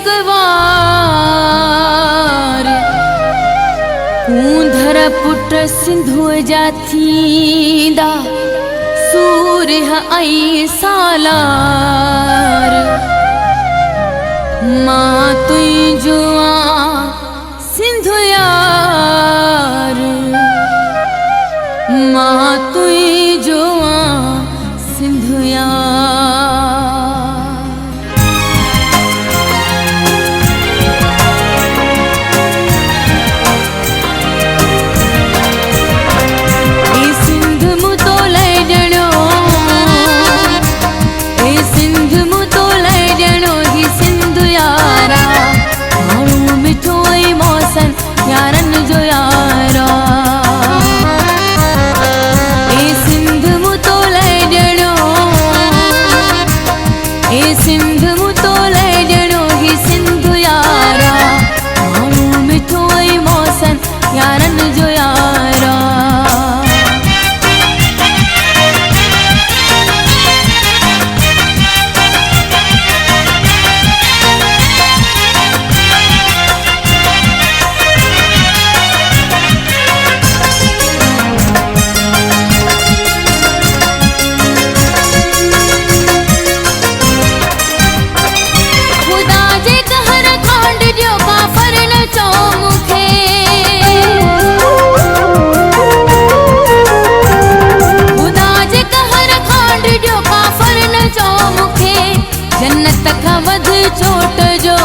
गवार कूंधर पुट सिंधु जाथींदा सूर्य आई सालार मां तुई जुआ सिंधु यार मां तुई जुआ सिंधु यार ए सिंध मु तो ले जणो ए सिंध मु तो ले जणो ही सिंधु यारा माण्हू मिठो ऐ मौसन यारन जो यारा ए सिंध मु तो ले जणो ए सिंध मु तो ले जणो ही सिंधु यारा माण्हू मिठो ऐ मौसन यारन जो यारा खुदा जे कहर कांड जो काफर न चो मुखे खुदा जे कहर कांड जो काफर न चो मुखे जन्नत खां वध चोट जो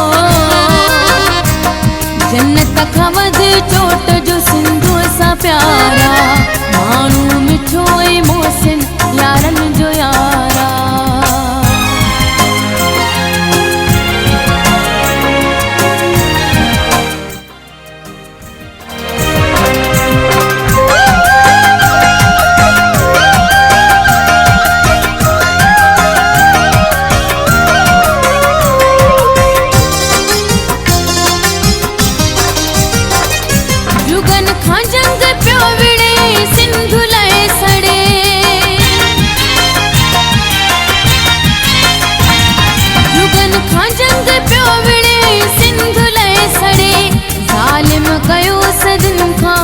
जन्नत खां वध चोट जो सिंधु सां प्यारा माण्हू मिठो ऐ मोहसिन यारन जो यारा जुगन खां जंग पियो विड़े सिंधु लाए सड़े जुगन खां जंग पियो विड़े सिंधु लाए सड़े ज़ालिम कयो सदिन खां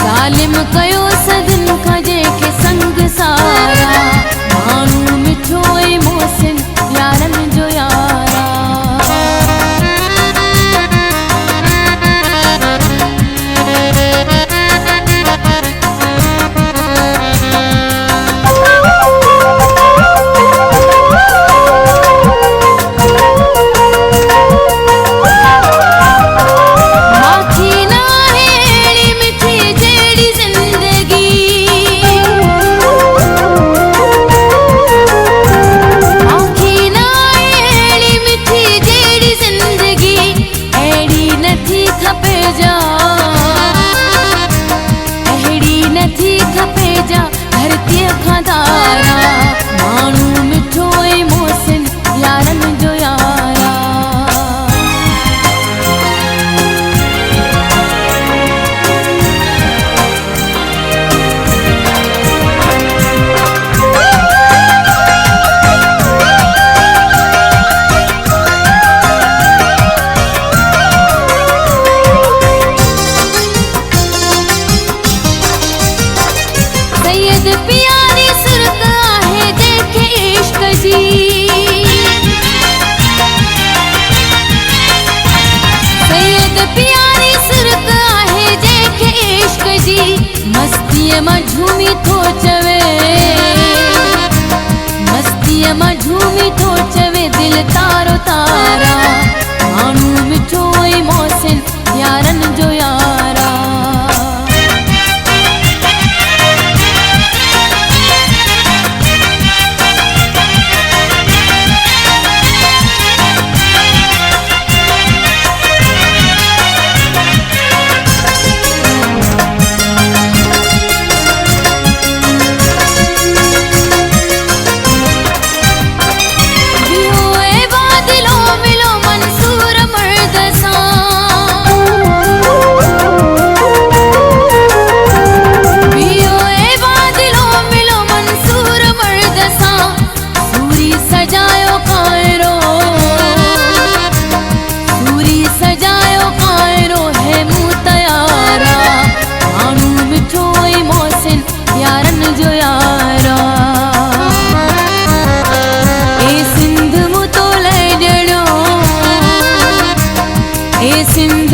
ज़ालिम कयो सदिन खां जेके संग सारा माण्हू मिठो ऐ मोहसिन यारन जो यारा माखी ना हेड़ी मिठी जेड़ी जिंदगी ए सिंध